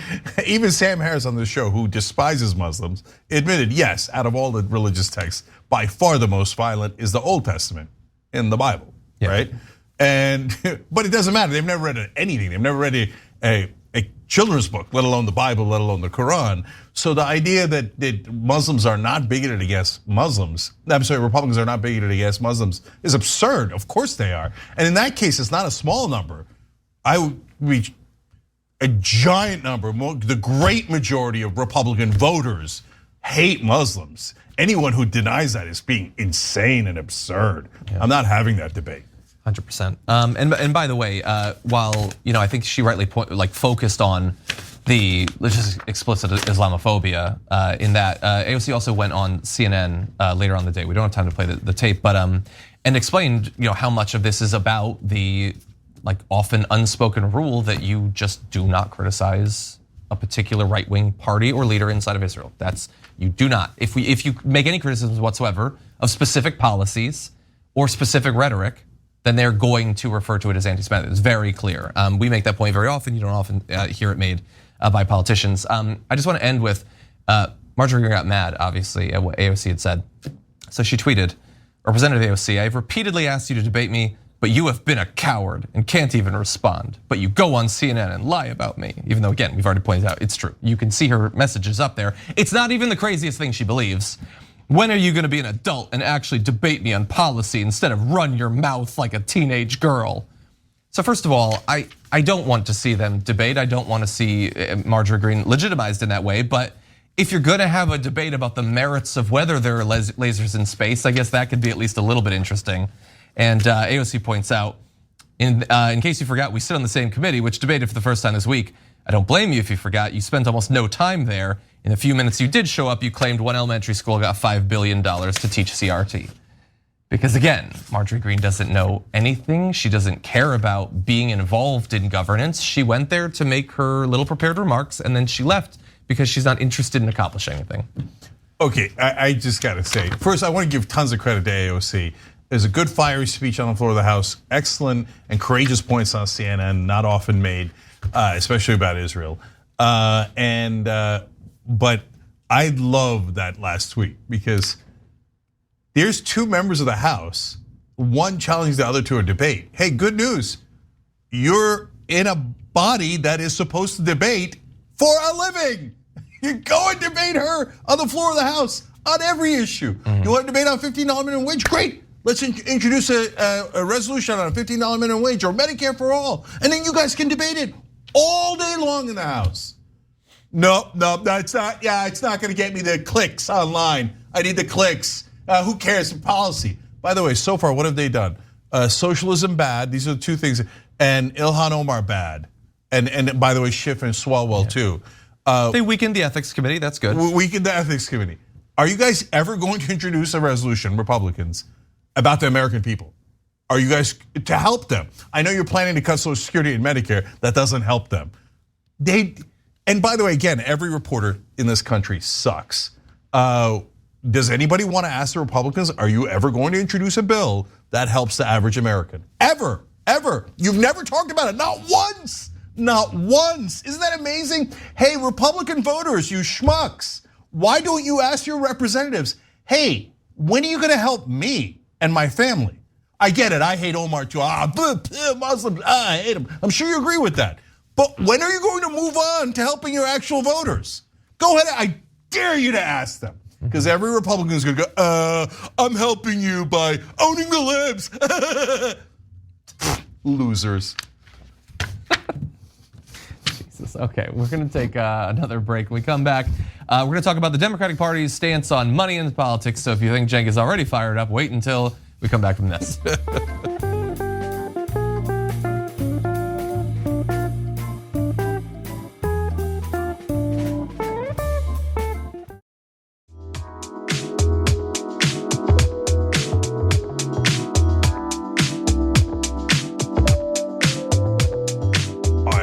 even Sam Harris on the show, who despises Muslims, admitted, yes, out of all the religious texts, by far the most violent is the Old Testament in the Bible, right? But it doesn't matter, they've never read anything. They've never read a children's book, let alone the Bible, let alone the Quran. So the idea that Muslims are not bigoted against Muslims, Republicans are not bigoted against Muslims is absurd. Of course they are. And in that case, it's not a small number. I would reach a giant number, the great majority of Republican voters hate Muslims. Anyone who denies that is being insane and absurd. I'm not having that debate. 100%. And by the way, while I think she rightly focused on the just explicit Islamophobia in that AOC also went on CNN later on the day. We don't have time to play the tape, but and explained how much of this is about the often unspoken rule that you just do not criticize a particular right-wing party or leader inside of Israel. You do not. If you make any criticisms whatsoever of specific policies or specific rhetoric, then they're going to refer to it as anti-Semitic. It's very clear. We make that point very often. You don't often hear it made by politicians. I just want to end with Marjorie Greene got mad, obviously, at what AOC had said. So she tweeted, Representative AOC, I've repeatedly asked you to debate me, but you have been a coward and can't even respond. But you go on CNN and lie about me, even though, again, we've already pointed out it's true. You can see her messages up there. It's not even the craziest thing she believes. When are you gonna be an adult and actually debate me on policy instead of run your mouth like a teenage girl? So first of all, I don't want to see them debate. I don't want to see Marjorie Greene legitimized in that way, but if you're gonna have a debate about the merits of whether there are lasers in space, I guess that could be at least a little bit interesting. And AOC points out, in case you forgot, we sit on the same committee, which debated for the first time this week. I don't blame you if you forgot, you spent almost no time there. In the few minutes you did show up, you claimed one elementary school got $5 billion to teach CRT. Because again, Marjorie Greene doesn't know anything. She doesn't care about being involved in governance. She went there to make her little prepared remarks and then she left because she's not interested in accomplishing anything. Okay, I just gotta say, first I want to give tons of credit to AOC. There's a good fiery speech on the floor of the House, excellent and courageous points on CNN, not often made, especially about Israel. But I love that last tweet because there's two members of the House, one challenging the other to a debate. Hey, good news, you're in a body that is supposed to debate for a living. You go and debate her on the floor of the House on every issue. You want to debate on $15 minimum wage? Great. Let's introduce a resolution on a $15 minimum wage or Medicare for all. And then you guys can debate it all day long in the House. No, that's not, it's not gonna get me the clicks online. I need the clicks. Who cares, policy. By the way, so far, what have they done? Socialism bad, these are the two things, and Ilhan Omar bad. And by the way, Schiff and Swalwell too. They weakened the ethics committee, that's good. Weakened the ethics committee. Are you guys ever going to introduce a resolution, Republicans, about the American people? Are you guys, to help them? I know you're planning to cut Social Security and Medicare, that doesn't help them. And by the way, again, every reporter in this country sucks. Does anybody want to ask the Republicans, are you ever going to introduce a bill that helps the average American? Ever. You've never talked about it, not once. Not once. Isn't that amazing? Hey, Republican voters, you schmucks. Why don't you ask your representatives, hey, when are you gonna help me and my family? I get it, I hate Omar too. Muslims, I hate him. I'm sure you agree with that. But when are you going to move on to helping your actual voters? Go ahead, I dare you to ask them. Because every Republican is gonna go, I'm helping you by owning the libs. Losers. Okay, we're gonna take another break. When we come back, we're gonna talk about the Democratic Party's stance on money in politics. So if you think Cenk is already fired up, wait until we come back from this.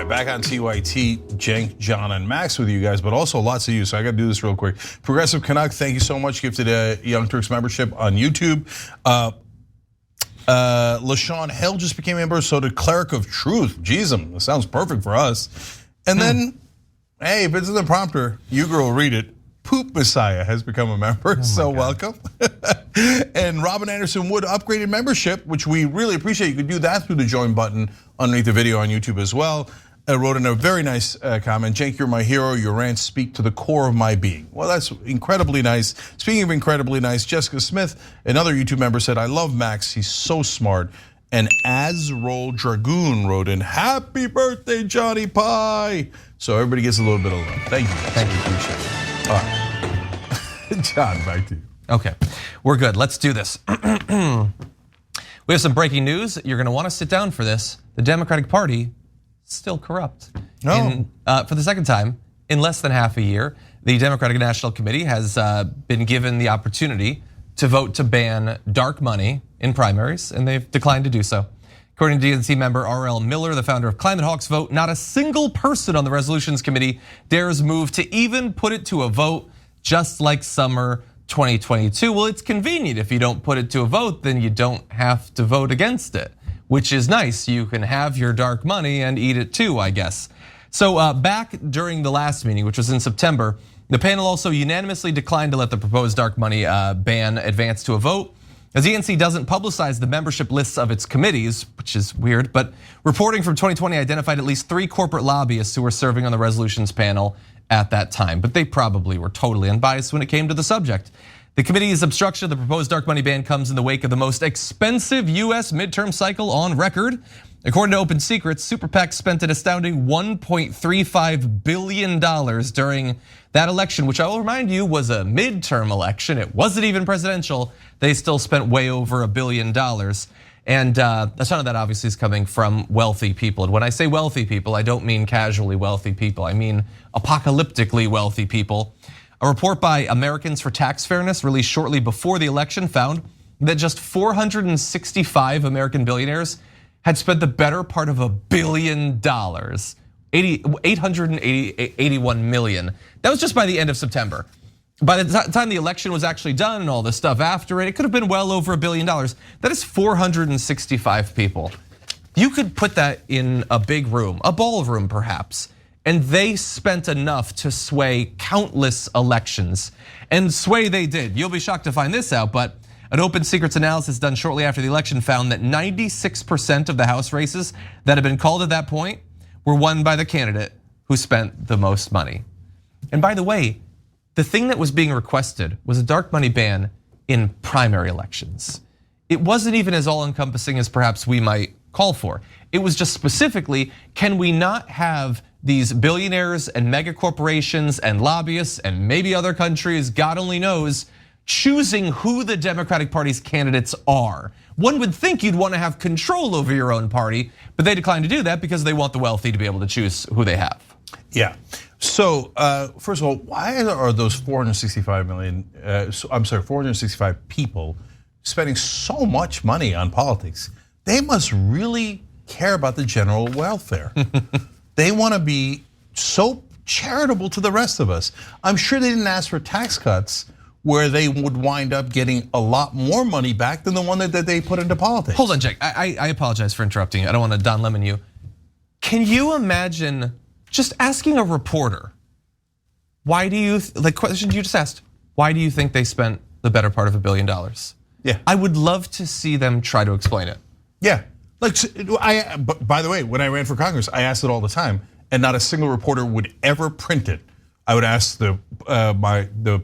Back on TYT, Cenk, John, and Max with you guys, but also lots of you, so I gotta do this real quick. Progressive Canuck, thank you so much, gifted a Young Turks membership on YouTube. LaShawn Hill just became a member, so did Cleric of Truth. Jeez, that sounds perfect for us. And then, hey, if it's in the prompter, Uygur will read it. Poop Messiah has become a member, so welcome. And Robin Anderson Wood upgraded membership, which we really appreciate. You could do that through the join button underneath the video on YouTube as well. Wrote in a very nice comment, Cenk, you're my hero, your rants speak to the core of my being. Well, that's incredibly nice. Speaking of incredibly nice, Jessica Smith, another YouTube member, said, I love Max, he's so smart. And Azrol Dragoon wrote in, happy birthday, Johnny Pie. So everybody gets a little bit of love. Thank you, guys. Thank you. Appreciate it. All right, John, back to you. Okay, we're good, let's do this. We have some breaking news. You're gonna wanna sit down for this. The Democratic Party still corrupt. For the second time in less than half a year, the Democratic National Committee has been given the opportunity to vote to ban dark money in primaries, and they've declined to do so. According to DNC member R.L. Miller, the founder of Climate Hawks Vote, not a single person on the Resolutions Committee dares move to even put it to a vote, just like summer 2022. Well, it's convenient. If you don't put it to a vote, then you don't have to vote against it, which is nice. You can have your dark money and eat it too, I guess. So back during the last meeting, which was in September, the panel also unanimously declined to let the proposed dark money ban advance to a vote. As DNC doesn't publicize the membership lists of its committees, which is weird, but reporting from 2020 identified at least 3 corporate lobbyists who were serving on the resolutions panel at that time, but they probably were totally unbiased when it came to the subject. The committee's obstruction of the proposed dark money ban comes in the wake of the most expensive US midterm cycle on record. According to Open Secrets, super PACs spent an astounding $1.35 billion during that election, which I will remind you was a midterm election. It wasn't even presidential. They still spent way over $1 billion. And a ton of that obviously is coming from wealthy people. And when I say wealthy people, I don't mean casually wealthy people. I mean apocalyptically wealthy people. A report by Americans for Tax Fairness released shortly before the election found that just 465 American billionaires had spent the better part of $1 billion, 881 million. That was just by the end of September. By the time the election was actually done and all this stuff after it, it could have been well over $1 billion. That is 465 people. You could put that in a big room, a ballroom perhaps, and they spent enough to sway countless elections. And sway they did. You'll be shocked to find this out, but an Open Secrets analysis done shortly after the election found that 96% of the House races that had been called at that point were won by the candidate who spent the most money. And by the way, the thing that was being requested was a dark money ban in primary elections. It wasn't even as all-encompassing as perhaps we might call for. It was just specifically, can we not have these billionaires and mega corporations and lobbyists and maybe other countries, God only knows, choosing who the Democratic Party's candidates are? One would think you'd want to have control over your own party, but they declined to do that because they want the wealthy to be able to choose who they have. Yeah. So first of all, why are those 465 people spending so much money on politics? They must really care about the general welfare. They want to be so charitable to the rest of us. I'm sure they didn't ask for tax cuts where they would wind up getting a lot more money back than the one that they put into politics. Hold on, Cenk. I apologize for interrupting you. I don't want to Don Lemon you. Can you imagine just asking a reporter, why do you, like question you just asked, why do you think they spent the better part of $1 billion? Yeah. I would love to see them try to explain it. Yeah. Like, by the way, when I ran for Congress, I asked it all the time, and not a single reporter would ever print it. I would ask the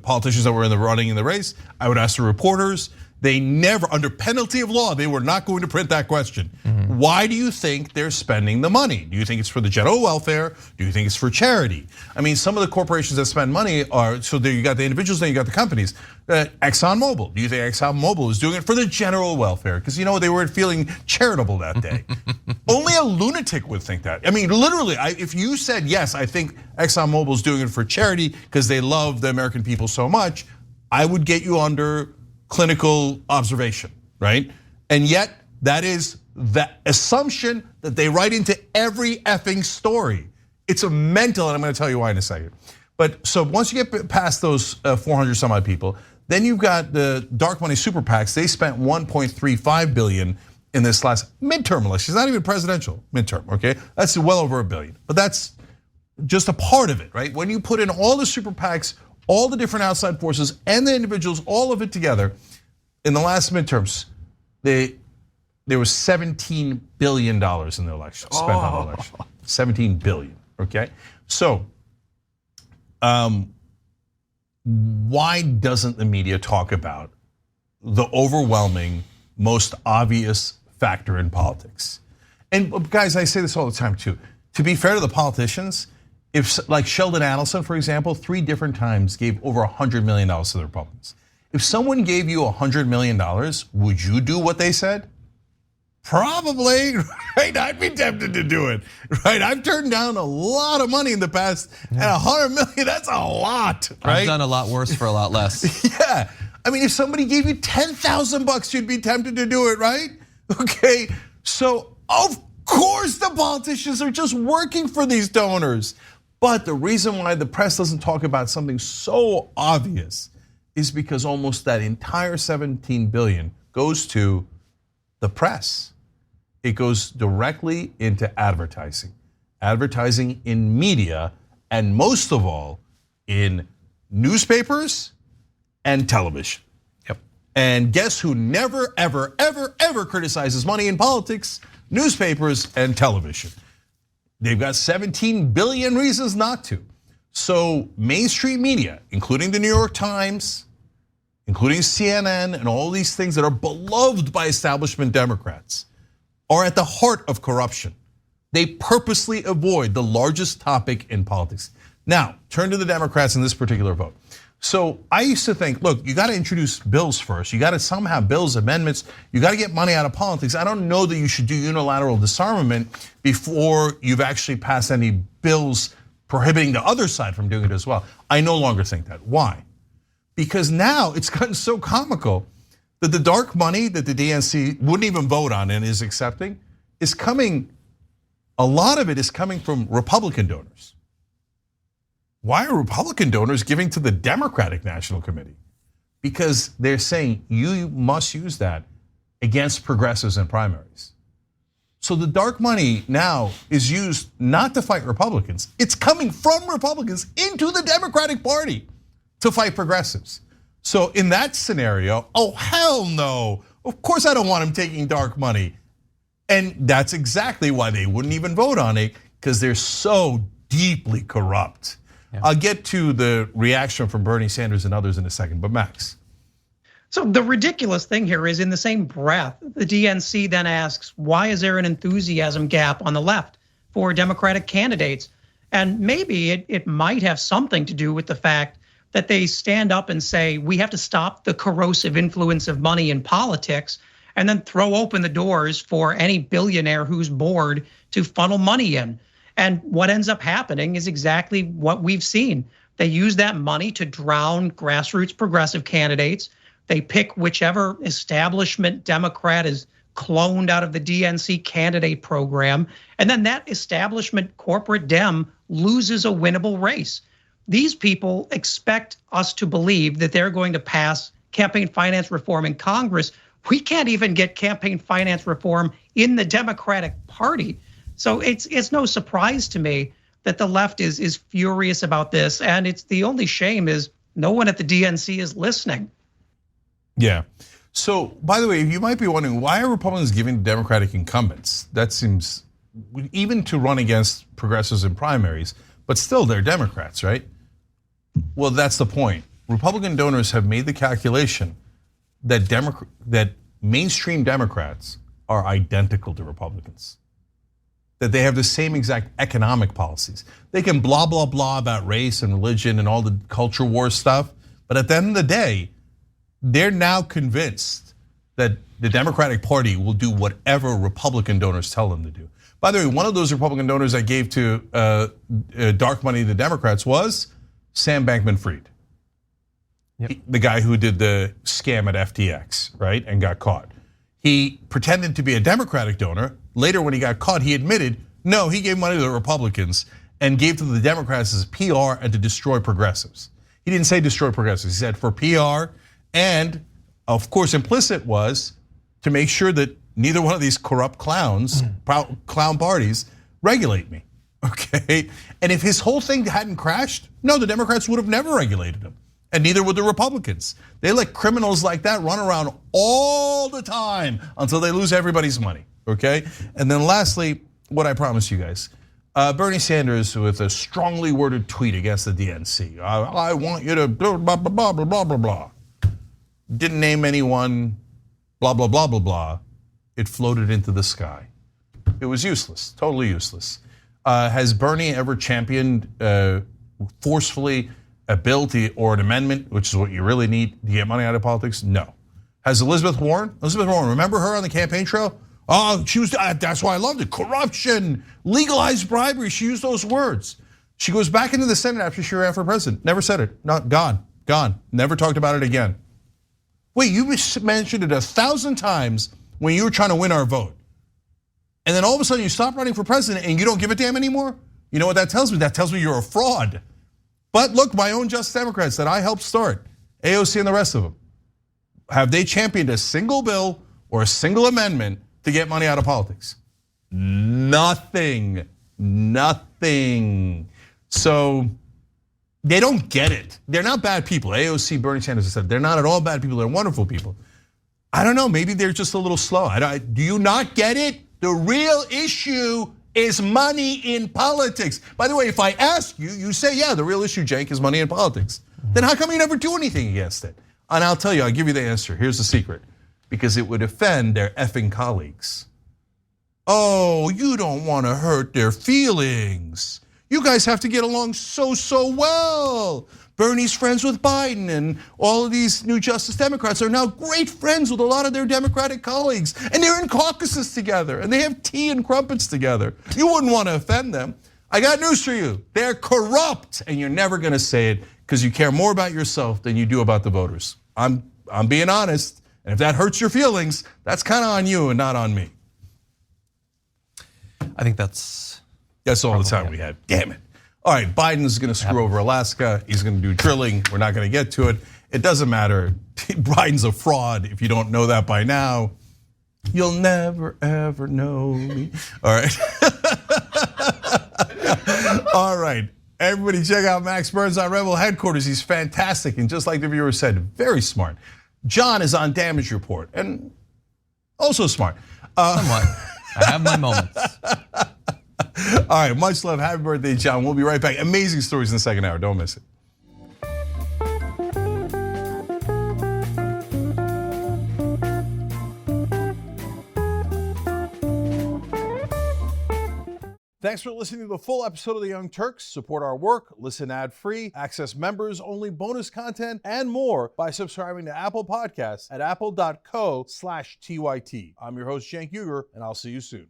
politicians that were in the running in the race. I would ask the reporters. They never, under penalty of law, they were not going to print that question. Why do you think they're spending the money? Do you think it's for the general welfare? Do you think it's for charity? I mean, some of the corporations that spend money are, so there you got the individuals, then you got the companies. ExxonMobil, do you think ExxonMobil is doing it for the general welfare? Because they weren't feeling charitable that day. Only a lunatic would think that. I mean, literally, if you said, yes, I think ExxonMobil is doing it for charity because they love the American people so much, I would get you under clinical observation, right? And yet, that is the assumption that they write into every effing story. It's a mental, and I'm gonna tell you why in a second. But so once you get past those 400 some odd people, then you've got the dark money super PACs. They spent 1.35 billion in this last midterm election. It's not even presidential, midterm, okay? That's well over $1 billion, but that's just a part of it, right? When you put in all the super PACs, all the different outside forces and the individuals, all of it together, in the last midterms, there was $17 billion in the election, spent on the election. 17 billion, okay? So, why doesn't the media talk about the overwhelming, most obvious factor in politics? And guys, I say this all the time too. To be fair to the politicians, if like Sheldon Adelson, for example, 3 different times gave over $100 million to the Republicans. If someone gave you $100 million, would you do what they said? Probably, right? I'd be tempted to do it, right? I've turned down a lot of money in the past, and $100 million, that's a lot, right? I've done a lot worse for a lot less. Yeah, I mean, if somebody gave you $10,000, you'd be tempted to do it, right? Okay, so of course the politicians are just working for these donors. But the reason why the press doesn't talk about something so obvious is because almost that entire 17 billion goes to the press. It goes directly into advertising. Advertising in media, and most of all, in newspapers and television. Yep. And guess who never, ever, ever, ever criticizes money in politics? Newspapers and television. They've got 17 billion reasons not to. So mainstream media, including the New York Times, including CNN, and all these things that are beloved by establishment Democrats, are at the heart of corruption. They purposely avoid the largest topic in politics. Now, turn to the Democrats in this particular vote. So I used to think, look, you gotta introduce bills first. You gotta somehow have bills, amendments. You gotta get money out of politics. I don't know that you should do unilateral disarmament before you've actually passed any bills prohibiting the other side from doing it as well. I no longer think that. Why? Because now it's gotten so comical that the dark money that the DNC wouldn't even vote on and is accepting is coming, a lot of it is coming from Republican donors. why are Republican donors giving to the Democratic National Committee? Because they're saying you must use that against progressives in primaries. So the dark money now is used not to fight Republicans. It's coming from Republicans into the Democratic Party to fight progressives. So in that scenario, oh hell no. Of course I don't want him taking dark money. And that's exactly why they wouldn't even vote on it, because they're so deeply corrupt. Yeah. I'll get to the reaction from Bernie Sanders and others in a second, but Max. So the ridiculous thing here is, in the same breath, the DNC then asks, why is there an enthusiasm gap on the left for Democratic candidates? And maybe it might have something to do with the fact that they stand up and say, we have to stop the corrosive influence of money in politics, and then throw open the doors for any billionaire who's bored to funnel money in. And what ends up happening is exactly what we've seen. They use that money to drown grassroots progressive candidates. They pick whichever establishment Democrat is cloned out of the DNC candidate program. And then that establishment corporate Dem loses a winnable race. These people expect us to believe that they're going to pass campaign finance reform in Congress. We can't even get campaign finance reform in the Democratic Party. So it's no surprise to me that the left is furious about this. And it's the only shame is no one at the DNC is listening. Yeah. So, by the way, you might be wondering, why are Republicans giving Democratic incumbents? That seems, even to run against progressives in primaries, but still they're Democrats, right? Well, that's the point. Republican donors have made the calculation that mainstream Democrats are identical to Republicans. That they have the same exact economic policies. They can blah, blah, blah about race and religion and all the culture war stuff, but at the end of the day, they're now convinced that the Democratic Party will do whatever Republican donors tell them to do. By the way, one of those Republican donors that gave to dark money to the Democrats was Sam Bankman-Fried. Yep. The guy who did the scam at FTX, right, and got caught. He pretended to be a Democratic donor. Later, when he got caught, he admitted, no, he gave money to the Republicans and gave to the Democrats as PR and to destroy progressives. He didn't say destroy progressives, he said for PR. And of course, implicit was to make sure that neither one of these corrupt clowns, clown parties, regulate me, okay? And if his whole thing hadn't crashed, no, the Democrats would have never regulated him, and neither would the Republicans. They let criminals like that run around all the time until they lose everybody's money, okay? And then lastly, what I promised you guys, Bernie Sanders with a strongly worded tweet against the DNC. I want you to blah, blah, blah, blah, blah, blah, blah. Didn't name anyone, blah, blah, blah, blah, blah. It floated into the sky. It was useless, totally useless. Has Bernie ever championed forcefully a bill or an amendment, which is what you really need to get money out of politics? No. Has Elizabeth Warren, remember her on the campaign trail? Oh, she was, that's why I loved it. Corruption, legalized bribery, she used those words. She goes back into the Senate after she ran for president. Never said it, not gone. Never talked about it again. Wait, you mentioned it 1,000 times when you were trying to win our vote. And then all of a sudden you stop running for president and you don't give a damn anymore? You know what that tells me? That tells me you're a fraud. But look, my own Just Democrats that I helped start, AOC and the rest of them, have they championed a single bill or a single amendment to get money out of politics? Nothing. So they don't get it. They're not bad people. AOC, Bernie Sanders has said they're not at all bad people. They're wonderful people. I don't know, maybe they're just a little slow. Do you not get it? The real issue is money in politics. By the way, if I ask you, you say, yeah, the real issue, Cenk, is money in politics. Then how come you never do anything against it? And I'll tell you, I'll give you the answer. Here's the secret. Because it would offend their effing colleagues. Oh, you don't want to hurt their feelings. You guys have to get along so well. Bernie's friends with Biden and all of these new Justice Democrats are now great friends with a lot of their Democratic colleagues. And they're in caucuses together and they have tea and crumpets together. You wouldn't want to offend them. I got news for you. They're corrupt and you're never gonna say it because you care more about yourself than you do about the voters. I'm being honest. And if that hurts your feelings, that's kind of on you and not on me. I think that's all the time we had. Damn it. all right, Biden's gonna screw over Alaska. He's gonna do drilling. We're not gonna get to it. It doesn't matter. Biden's a fraud. If you don't know that by now, you'll never, ever know me. All right. All right. Everybody check out Max Burns on Rebel Headquarters. He's fantastic. And just like the viewer said, very smart. John is on Damage Report and also smart. Somewhat. I have my moments. All right, much love. Happy birthday, John. We'll be right back. Amazing stories in the second hour. Don't miss it. Thanks for listening to the full episode of The Young Turks. Support our work, listen ad-free, access members-only bonus content, and more by subscribing to Apple Podcasts at apple.co/TYT. I'm your host, Cenk, and I'll see you soon.